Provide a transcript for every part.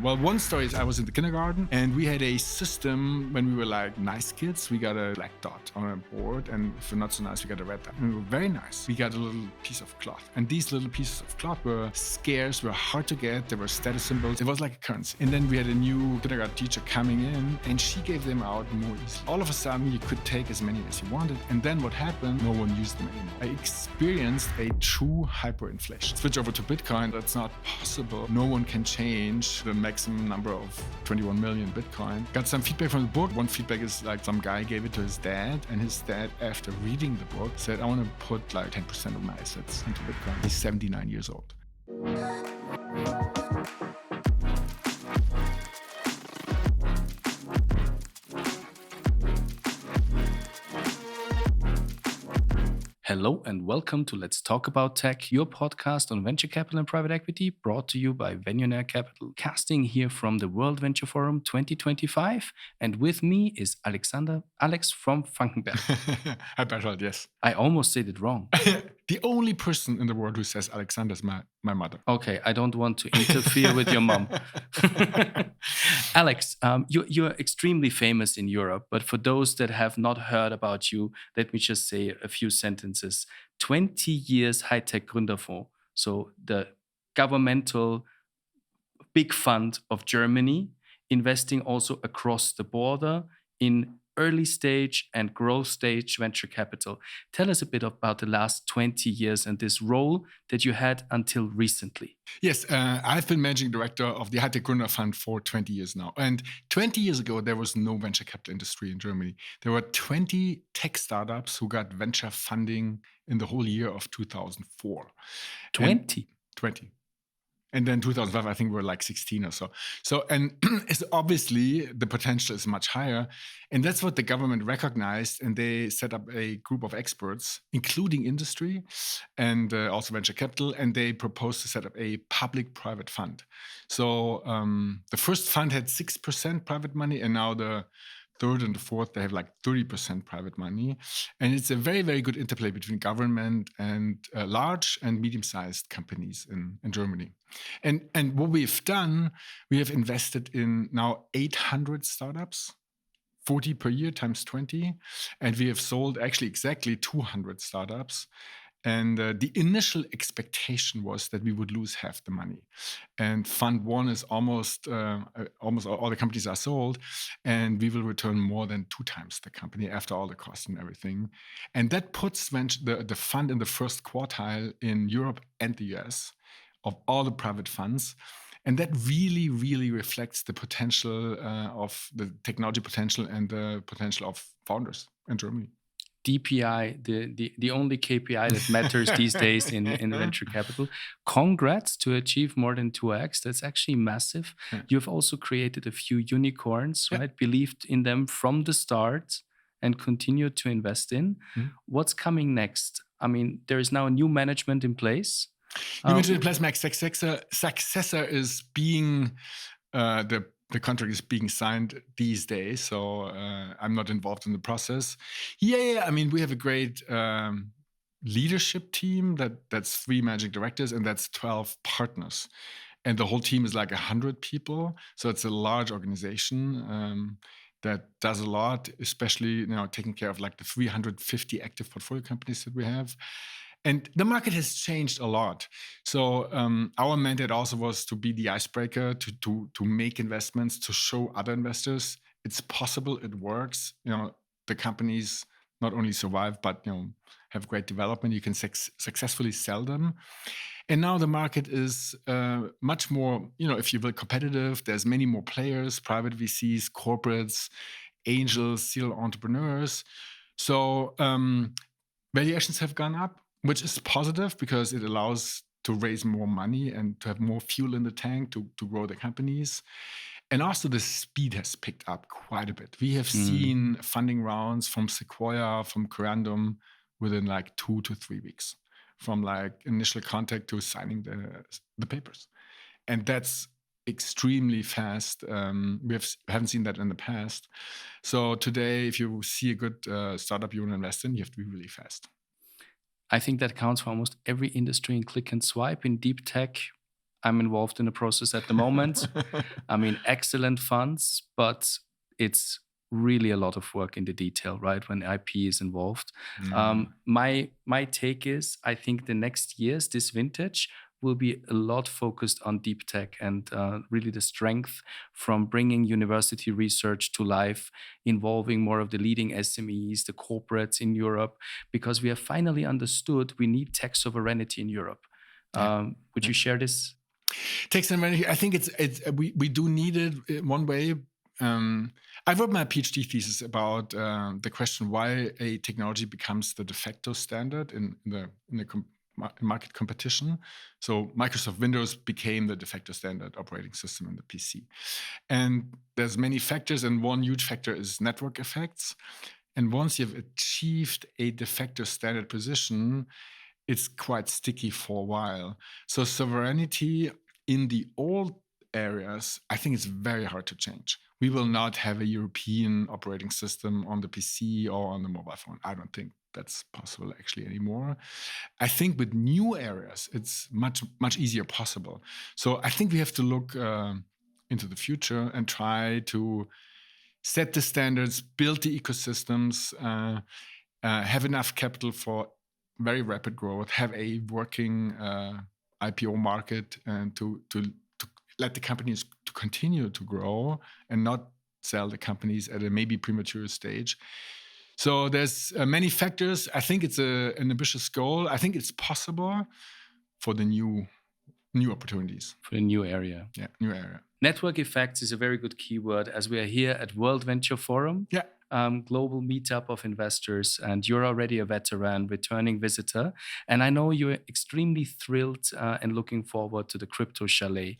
Well, one story is I was in the kindergarten and we had a system when we were like nice kids. We got a black dot on a board, and if we're not so nice, we got a red dot. And we were very nice. We got a little piece of cloth. And these little pieces of cloth were scarce, were hard to get. They were status symbols. It was like a currency. And then we had a new kindergarten teacher coming in and she gave them out more easily. All of a sudden, you could take as many as you wanted. And then what happened? No one used them anymore. I experienced a true hyperinflation. Switch over to Bitcoin. That's not possible. No one can change the maximum number of 21 million Bitcoin. Got some feedback from the book. One feedback is like some guy gave it to his dad, and his dad, after reading the book, said, I want to put like 10% of my assets into Bitcoin. He's 79 years old. Hello and welcome to Let's Talk About Tech, your podcast on venture capital and private equity, brought to you by Venionaire Capital. Casting here from the World Venture Forum 2025, and with me is Alex from Frankenberg. Hi, Berthold, yes. I almost said it wrong. The only person in the world who says Alexander is my mother. Okay, I don't want to interfere with your mom. Alex, you're extremely famous in Europe, but for those that have not heard about you, let me just say a few sentences. 20 years High-Tech Gründerfonds, so the governmental big fund of Germany, investing also across the border in early stage and growth stage venture capital. Tell us a bit about the last 20 years and this role that you had until recently. Yes, I've been managing director of the High-Tech Gründerfonds for 20 years now. And 20 years ago, there was no venture capital industry in Germany. There were 20 tech startups who got venture funding in the whole year of 2004. 20? 20. And then 2005, I think we were like 16 or so. And it's obviously the potential is much higher. And that's what the government recognized. And they set up a group of experts, including industry and also venture capital. And they proposed to set up a public-private fund. So the first fund had 6% private money, and now the third and the fourth, they have like 30% private money. And it's a very, very good interplay between government and large and medium-sized companies in Germany. And what we've done, we have invested in now 800 startups, 40 per year times 20. And we have sold actually exactly 200 startups. And the initial expectation was that we would lose half the money. And Fund 1 is almost all the companies are sold, and we will return more than 2 times the company after all the costs and everything. And that puts the fund in the first quartile in Europe and the US of all the private funds. And that really, really reflects the potential of the technology potential and the potential of founders in Germany. DPI, the only KPI that matters these days in venture capital. Congrats to achieve more than 2x. That's actually massive. Yeah. You've also created a few unicorns, right? Believed in them from the start and continued to invest in. Mm-hmm. What's coming next? I mean, there is now a new management in place. New management in place. My successor is being the contract is being signed these days, so I'm not involved in the process. Yeah. I mean, we have a great leadership team that's 3 managing directors and that's 12 partners, and the whole team is like 100 people. So it's a large organization that does a lot, especially taking care of like the 350 active portfolio companies that we have. And the market has changed a lot. So our mandate also was to be the icebreaker, to make investments, to show other investors it's possible, it works. The companies not only survive, but have great development. You can successfully sell them. And now the market is much more, if you will, competitive. There's many more players, private VCs, corporates, angels, serial entrepreneurs. So valuations have gone up, which is positive because it allows to raise more money and to have more fuel in the tank to grow the companies. And also the speed has picked up quite a bit. We have seen funding rounds from Sequoia, from Corandum within like 2 to 3 weeks, from like initial contact to signing the papers. And that's extremely fast. We haven't seen that in the past. So today, if you see a good startup you want to invest in, you have to be really fast. I think that counts for almost every industry in click and swipe. In deep tech, I'm involved in the process at the moment. I mean, excellent funds, but it's really a lot of work in the detail, right? When IP is involved. My take is, I think the next years, this vintage will be a lot focused on deep tech and really the strength from bringing university research to life, involving more of the leading SMEs, the corporates in Europe, because we have finally understood we need tech sovereignty in Europe. Would you share this? Tech sovereignty, I think we do need it in one way. I wrote my PhD thesis about the question why a technology becomes the de facto standard in the market competition. So Microsoft Windows became the de facto standard operating system in the PC. And there's many factors, and one huge factor is network effects. And once you've achieved a de facto standard position, it's quite sticky for a while. So sovereignty in the old areas, I think it's very hard to change. We will not have a European operating system on the PC or on the mobile phone. I don't think that's possible actually anymore. I think with new areas, it's much, much easier possible. So I think we have to look into the future and try to set the standards, build the ecosystems, have enough capital for very rapid growth, have a working IPO market, and to let the companies to continue to grow and not sell the companies at a maybe premature stage. So there's many factors. I think it's an ambitious goal. I think it's possible for the new opportunities. For the new area. Yeah, new area. Network effects is a very good keyword, as we are here at World Venture Forum. Yeah. Global meetup of investors, and you're already a veteran, returning visitor. And I know you're extremely thrilled and looking forward to the crypto chalet,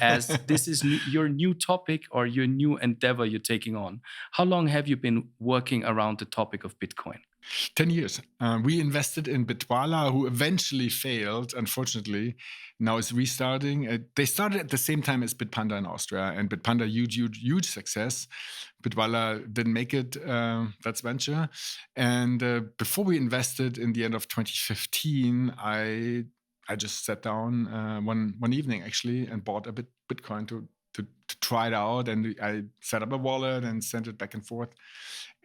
as this is your new topic or your new endeavor you're taking on. How long have you been working around the topic of Bitcoin? 10 years. We invested in Bitwala, who eventually failed, unfortunately. Now it's restarting. They started at the same time as Bitpanda in Austria, and Bitpanda, huge success. Bitwala didn't make it, that's venture. And before we invested in the end of 2015, I just sat down one evening, actually, and bought a Bitcoin to try it out. And I set up a wallet and sent it back and forth.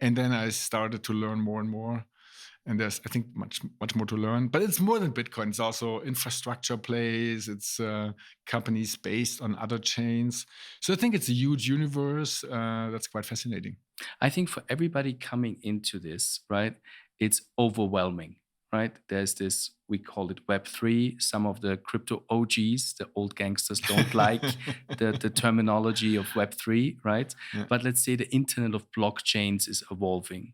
And then I started to learn more and more. And there's, I think, much more to learn. But it's more than Bitcoin. It's also infrastructure plays. It's companies based on other chains. So I think it's a huge universe that's quite fascinating. I think for everybody coming into this, right, it's overwhelming, right? There's this, we call it Web3. Some of the crypto OGs, the old gangsters, don't like the terminology of Web3, right? Yeah. But let's say the internet of blockchains is evolving.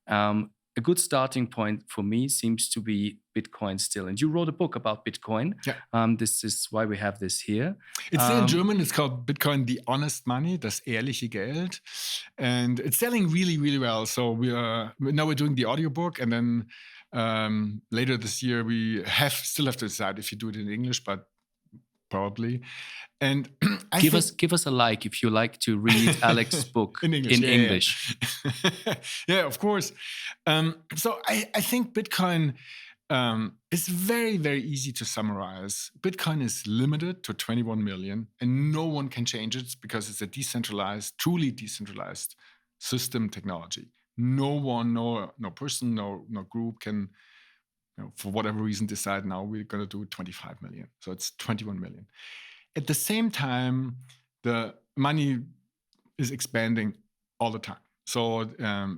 Yeah. A good starting point for me seems to be Bitcoin still. And you wrote a book about Bitcoin. Yeah. This is why we have this here. It's in German. It's called Bitcoin, the honest money, das ehrliche Geld. And it's selling really, really well. So we're doing the audiobook, and then later this year we still have to decide if you do it in English, but probably. And give us a like if you like to read Alex's book in English. Yeah, of course. So I think Bitcoin is very, very easy to summarize. Bitcoin is limited to 21 million, and no one can change it because it's a decentralized, truly decentralized system technology. No one, no person, no group can, for whatever reason, decide now we're going to do 25 million. So it's 21 million. At the same time, the money is expanding all the time. So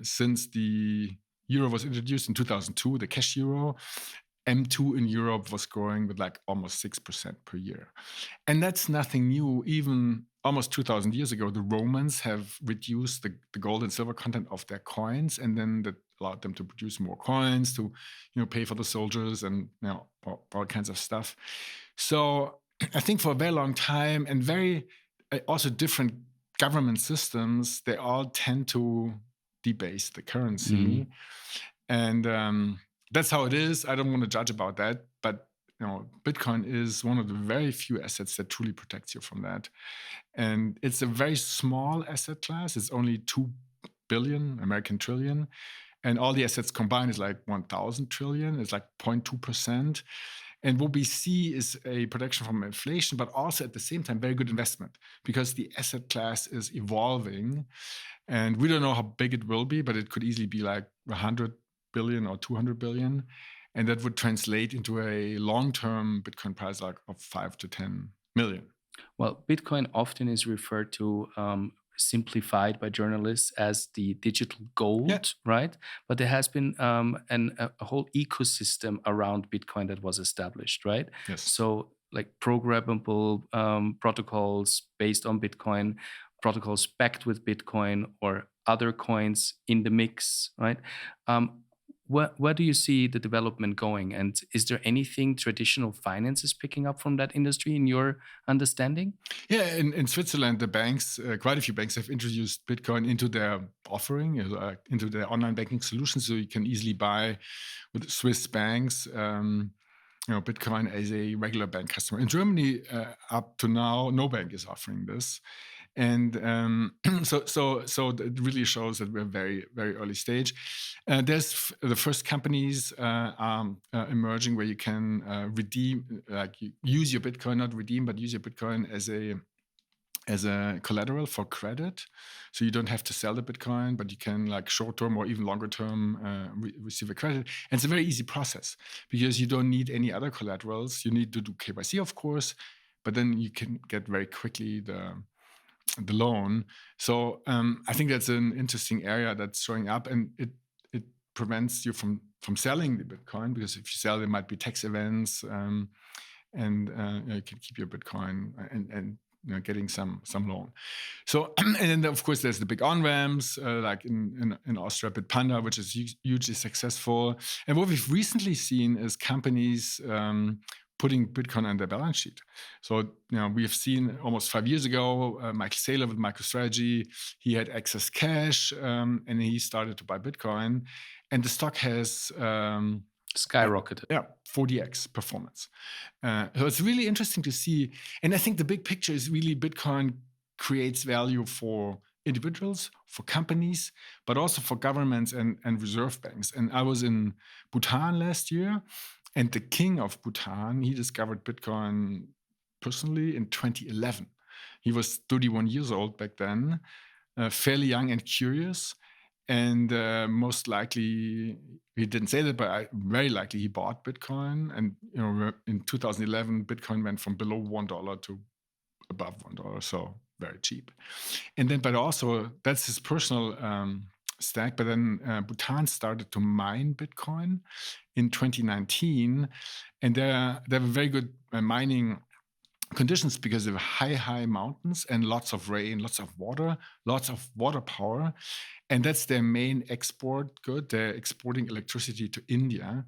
since the euro was introduced in 2002, the cash euro, M2 in Europe was growing with like almost 6% per year. And that's nothing new. Even almost 2,000 years ago, the Romans have reduced the gold and silver content of their coins, and then that allowed them to produce more coins to, pay for the soldiers and all kinds of stuff. So I think for a very long time, and very also different government systems, they all tend to debase the currency. And that's how it is. I don't want to judge about that, but Bitcoin is one of the very few assets that truly protects you from that. And it's a very small asset class. It's only 2 billion American trillion. And all the assets combined is like 1,000 trillion. It's like 0.2%. And what we see is a protection from inflation, but also at the same time, very good investment because the asset class is evolving. And we don't know how big it will be, but it could easily be like 100 billion or 200 billion. And that would translate into a long-term Bitcoin price like of 5 to 10 million. Well, Bitcoin often is referred to, simplified by journalists as the digital gold, Yeah. right? But there has been a whole ecosystem around Bitcoin that was established, right? Yes. So, like programmable protocols based on Bitcoin, protocols backed with Bitcoin, or other coins in the mix, right? Where do you see the development going? And is there anything traditional finance is picking up from that industry in your understanding? Yeah, in Switzerland, the banks, quite a few banks have introduced Bitcoin into their offering, into their online banking solutions. So you can easily buy with Swiss banks, Bitcoin as a regular bank customer. In Germany, up to now, no bank is offering this. And so it really shows that we're very, very early stage. There's the first companies are emerging where you can redeem, like you use your Bitcoin, not redeem, but use your Bitcoin as a collateral for credit. So you don't have to sell the Bitcoin, but you can like short term or even longer term receive a credit. And it's a very easy process because you don't need any other collaterals. You need to do KYC, of course, but then you can get very quickly the loan. So I think that's an interesting area that's showing up, and it prevents you from selling the Bitcoin, because if you sell, there might be tax events, and you can keep your Bitcoin and getting some loan. So and then of course there's the big on ramps like in Austria, Bitpanda, which is hugely successful. And what we've recently seen is companies putting Bitcoin on their balance sheet. So we have seen almost 5 years ago, Michael Saylor with MicroStrategy, he had excess cash and he started to buy Bitcoin, and the stock has skyrocketed. 40x performance. So it's really interesting to see. And I think the big picture is really Bitcoin creates value for individuals, for companies, but also for governments and reserve banks. And I was in Bhutan last year, and the king of Bhutan, he discovered Bitcoin personally in 2011. He was 31 years old back then, fairly young and curious. And most likely, he didn't say that, but very likely he bought Bitcoin. And in 2011, Bitcoin went from below $1 to above $1, so very cheap. And then, but also that's his personal stack. But then Bhutan started to mine Bitcoin in 2019, and they have a very good mining conditions because of high mountains and lots of rain, lots of water power. And that's their main export good. They're exporting electricity to India.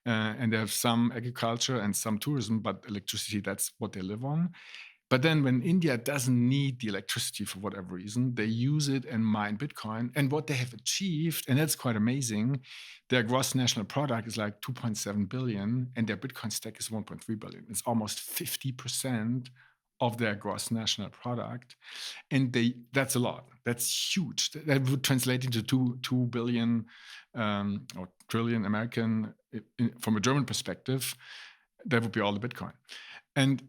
And they have some agriculture and some tourism, but electricity, that's what they live on. But then when India doesn't need the electricity for whatever reason, they use it and mine Bitcoin. And what they have achieved, and that's quite amazing, their gross national product is like 2.7 billion, and their Bitcoin stack is 1.3 billion. It's almost 50% of their gross national product. And that's a lot. That's huge. That would translate into 2 billion or trillion American, from a German perspective. That would be all the Bitcoin. And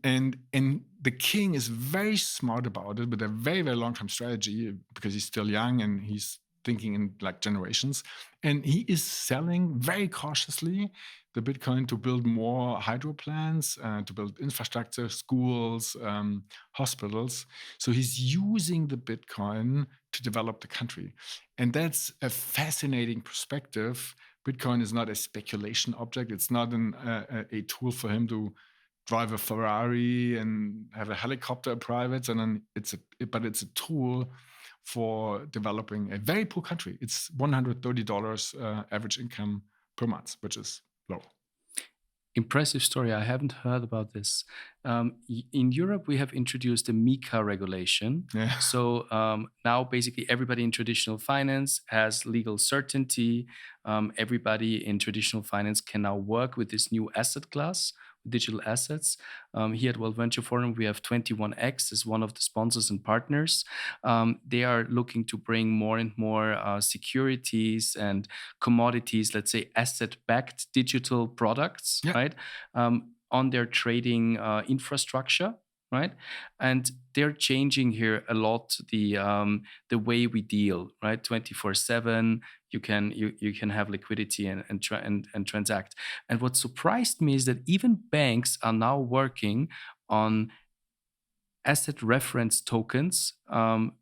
the king is very smart about it with a very, very long-term strategy, because he's still young and he's thinking in like generations. And he is selling very cautiously the Bitcoin to build more hydro plants, to build infrastructure, schools, hospitals. So he's using the Bitcoin to develop the country. And that's a fascinating perspective. Bitcoin is not a speculation object. It's not a tool for him to drive a Ferrari and have a helicopter private, and then but it's a tool for developing a very poor country. It's $130 average income per month, which is low. Impressive story. I haven't heard about this. In Europe, we have introduced the MiCA regulation. Yeah. So now basically everybody in traditional finance has legal certainty. Everybody in traditional finance can now work with this new asset class, digital assets. Here at World Venture Forum, we have 21X as one of the sponsors and partners. They are looking to bring more and more securities and commodities, let's say asset-backed digital products, Yeah. right? on their trading infrastructure, right? And they're changing here a lot the way we deal, right? 24/7, you can have liquidity and transact. And what surprised me is that even banks are now working on asset reference tokens.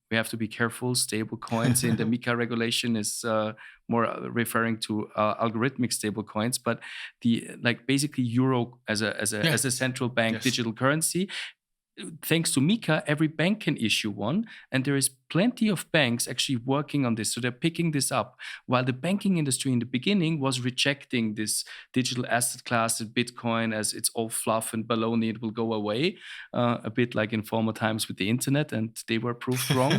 We have to be careful. Stable coins in the MiCA regulation is more referring to algorithmic stable coins, but basically euro as a central bank digital currency. Thanks to MiCA, every bank can issue one, and there is plenty of banks actually working on this. So they're picking this up, while the banking industry in the beginning was rejecting this digital asset class and Bitcoin as it's all fluff and baloney, it will go away, a bit like in former times with the internet, and they were proved wrong.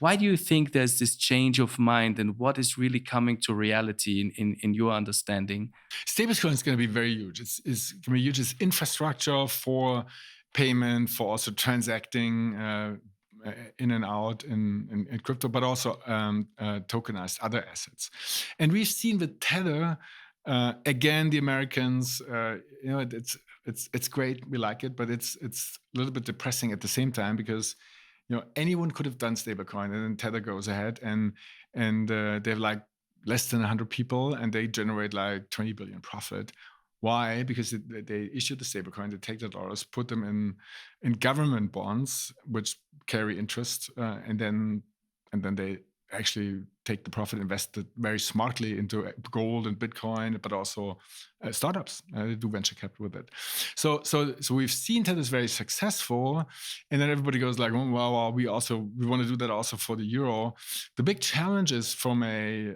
Why do you think there's this change of mind, and what is really coming to reality in your understanding? Stablecoin is going to be very huge. It's going to be huge. It's infrastructure for payment, for also transacting in and out in crypto, but also tokenized other assets. And we've seen with Tether, again, the Americans, it's great, we like it, but it's a little bit depressing at the same time, because anyone could have done stablecoin, and then Tether goes ahead and they have like less than 100 people, and they generate like 20 billion profit. Why? Because they issue the stablecoin, they take the dollars, put them in government bonds, which carry interest, and then they actually take the profit, invest it very smartly into gold and Bitcoin, but also startups. They do venture capital with it. So we've seen that is very successful, and then everybody goes like, oh, well, we want to do that also for the euro. The big challenge is from a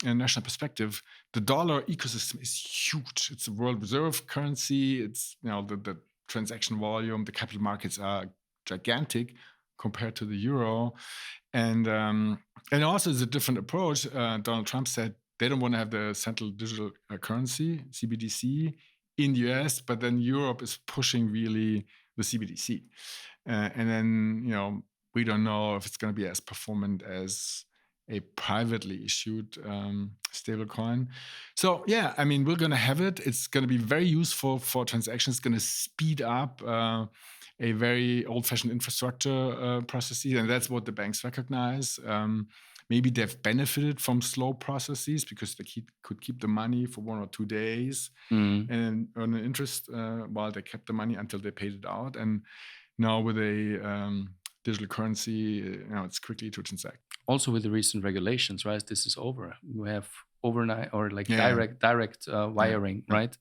national perspective. The dollar ecosystem is huge. It's a world reserve currency. It's the transaction volume, the capital markets are gigantic compared to the euro. And also it's a different approach. Donald Trump said they don't want to have the central digital currency, CBDC, in the US, but then Europe is pushing really the CBDC. And then, we don't know if it's going to be as performant as a privately issued stablecoin. So yeah, I mean, we're going to have it. It's going to be very useful for transactions. It's going to speed up a very old-fashioned infrastructure processes, and that's what the banks recognize. Maybe they've benefited from slow processes because they could keep the money for 1 or 2 days and earn an interest while they kept the money until they paid it out. And now with a digital currency, it's quickly to transact. Also with the recent regulations, right? This is over. We have overnight or direct wiring, right?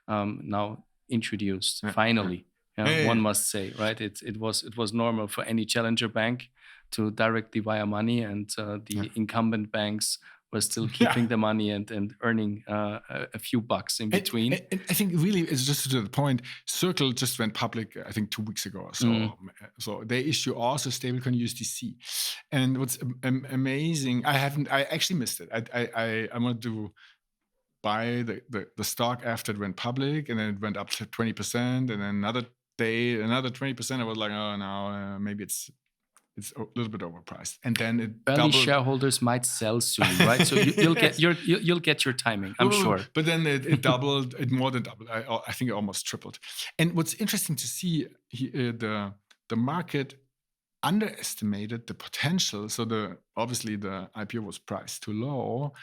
Now introduced finally. One must say, right? It was normal for any challenger bank to directly wire money, and the incumbent banks were still keeping the money and earning a few bucks in between. And I think really, it's just to the point, Circle just went public, I think 2 weeks ago or so. So they issue also stablecoin USDC. And what's amazing, I actually missed it. I wanted to buy the stock after it went public, and then it went up to 20%, and then another day, another 20%. I was like, oh no, maybe it's a little bit overpriced, and then it early doubled. Shareholders might sell soon, right? So you'll get your timing, I'm sure. But then it doubled, it more than doubled. I think it almost tripled. And what's interesting to see, the market underestimated the potential. So obviously the IPO was priced too low,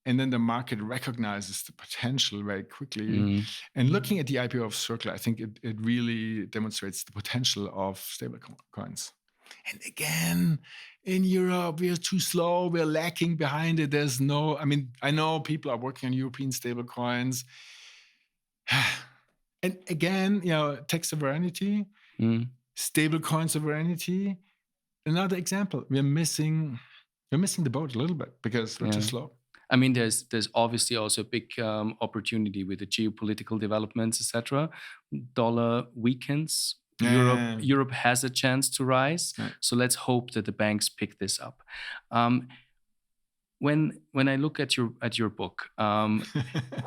and then the market recognizes the potential very quickly. And looking at the IPO of Circle, I think it really demonstrates the potential of stablecoins. And again, in Europe, we are too slow. We're lacking behind it. I know people are working on European stablecoins. And again, tech sovereignty, stablecoin sovereignty. Another example, we're missing the boat a little bit because we're too slow. I mean, there's obviously also a big opportunity with the geopolitical developments, etc. Dollar weakens. Europe has a chance to rise. So let's hope that the banks pick this up. When I look at your book,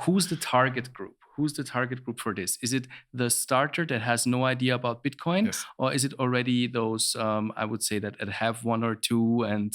who's the target group? who's the target group for this? Is it the starter that has no idea about Bitcoin? Yes. Or is it already those, I would say, that have one or two and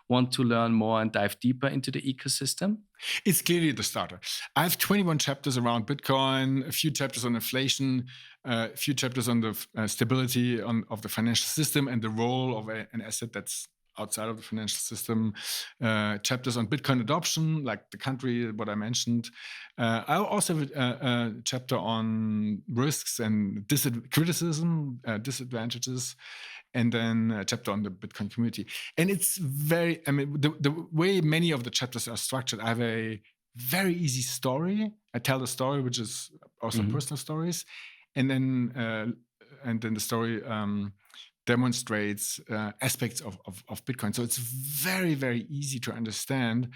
want to learn more and dive deeper into the ecosystem? It's clearly the starter. I have 21 chapters around Bitcoin, a few chapters on inflation, a few chapters on the stability of the financial system and the role of an asset that's outside of the financial system, chapters on Bitcoin adoption, like the country, what I mentioned. I also have a chapter on risks and criticism, disadvantages, and then a chapter on the Bitcoin community. And it's very, I mean, the way many of the chapters are structured, I have a very easy story. I tell the story, which is also personal stories. And then the story demonstrates aspects of Bitcoin. So it's very, very easy to understand.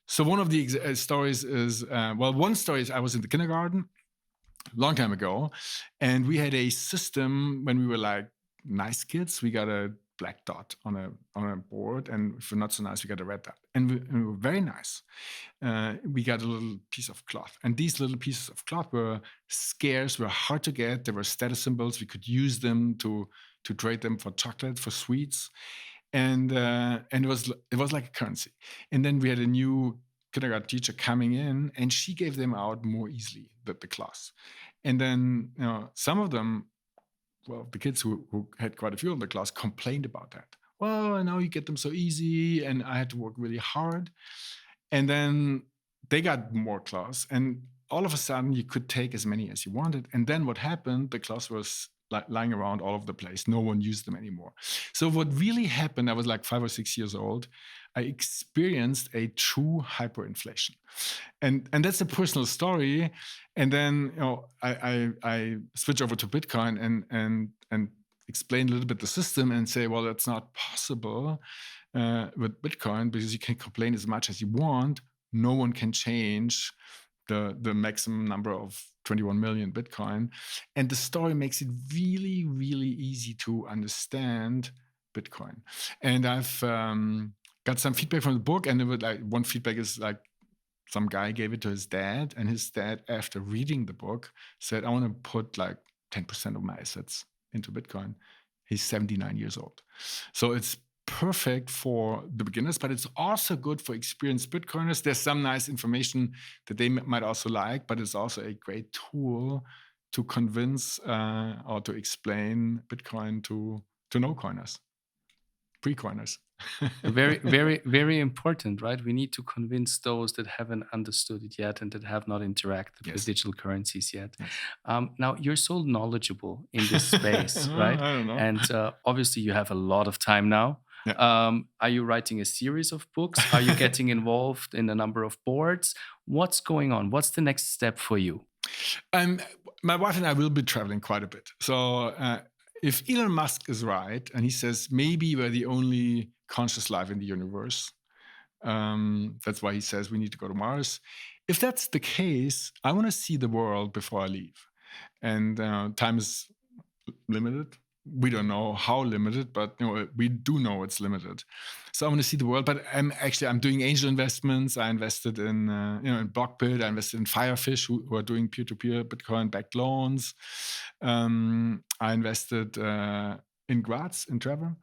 So one of the stories is, one story is I was in the kindergarten a long time ago, and we had a system when we were like nice kids. We got a black dot on a board, and if we're not so nice, we got a red dot. And we were very nice. We got a little piece of cloth, and these little pieces of cloth were scarce, were hard to get. They were status symbols. We could use them to trade them for chocolate, for sweets, and it was like a currency. And then we had a new kindergarten teacher coming in, and she gave them out more easily, the class. And then some of them, well, the kids who had quite a few in the class complained about that. Well, now you get them so easy, and I had to work really hard. And then they got more class, and all of a sudden you could take as many as you wanted. And then what happened? The class was lying around all over the place. No one used them anymore. So what really happened, I was like 5 or 6 years old, I experienced a true hyperinflation. And that's a personal story. And then I switch over to Bitcoin and explain a little bit the system and say, well, that's not possible with Bitcoin because you can complain as much as you want. No one can change the maximum number of 21 million Bitcoin. And the story makes it really, really easy to understand Bitcoin. And I've got some feedback from the book, and one feedback is like some guy gave it to his dad, and his dad, after reading the book, said, I want to put like 10% of my assets into Bitcoin. He's 79 years old. So it's perfect for the beginners, but it's also good for experienced Bitcoiners. There's some nice information that they might also like, but it's also a great tool to convince or to explain Bitcoin to no-coiners, pre-coiners. Very, very, very important, right? We need to convince those that haven't understood it yet and that have not interacted with digital currencies yet. Yes. Now, you're so knowledgeable in this space, right? I don't know. And obviously, you have a lot of time now. Yeah. Are you writing a series of books? Are you getting involved in a number of boards? What's going on? What's the next step for you? My wife and I will be traveling quite a bit. So if Elon Musk is right, and he says maybe we're the only conscious life in the universe, that's why he says we need to go to Mars. If that's the case, I want to see the world before I leave. And time is limited. We don't know how limited, but we do know it's limited. So I want to see the world. But I'm doing angel investments. I invested in in Blockbit. I invested in Firefish, who are doing peer-to-peer Bitcoin-backed loans. I invested in Graz, in Trevor.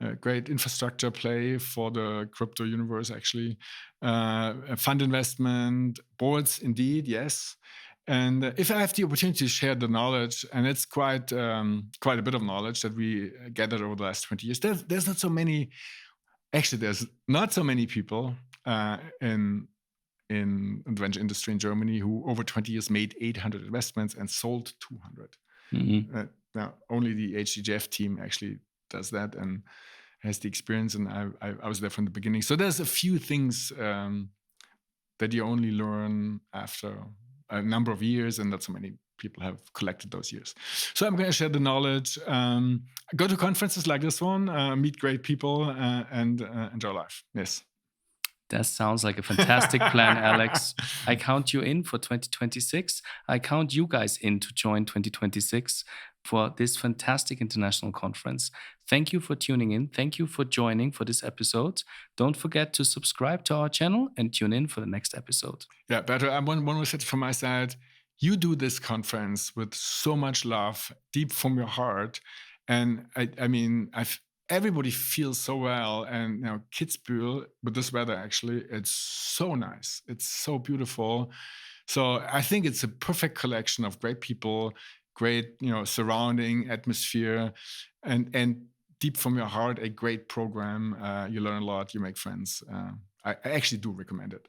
A great infrastructure play for the crypto universe, actually. Fund investment, boards, indeed, yes. And if I have the opportunity to share the knowledge, and it's quite a bit of knowledge that we gathered over the last 20 years, there's not so many. Actually, there's not so many people in the venture industry in Germany who over 20 years made 800 investments and sold 200. Mm-hmm. Now, only the HTGF team actually does that and has the experience, and I was there from the beginning. So there's a few things that you only learn after a number of years, and not so many people have collected those years. So I'm going to share the knowledge, go to conferences like this one, meet great people, and enjoy life. Yes. That sounds like a fantastic plan, Alex. I count you in for 2026. I count you guys in to join 2026 for this fantastic international conference. Thank you for tuning in. Thank you for joining for this episode. Don't forget to subscribe to our channel and tune in for the next episode. Yeah, Berthold, one more set from my side. you do this conference with so much love, deep from your heart. And I mean, everybody feels so well. And Kitzbühel, with this weather, actually, it's so nice. It's so beautiful. So I think it's a perfect collection of great people, great, surrounding atmosphere, and deep from your heart, a great program. You learn a lot, you make friends. I actually do recommend it.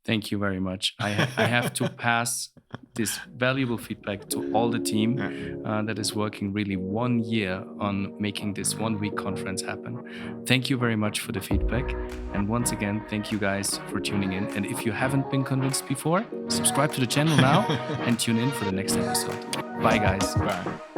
Thank you very much. I have to pass this valuable feedback to all the team that is working really 1 year on making this 1 week conference happen. Thank you very much for the feedback. And once again, thank you guys for tuning in. And if you haven't been convinced before, subscribe to the channel now and tune in for the next episode. Bye, guys. Bye.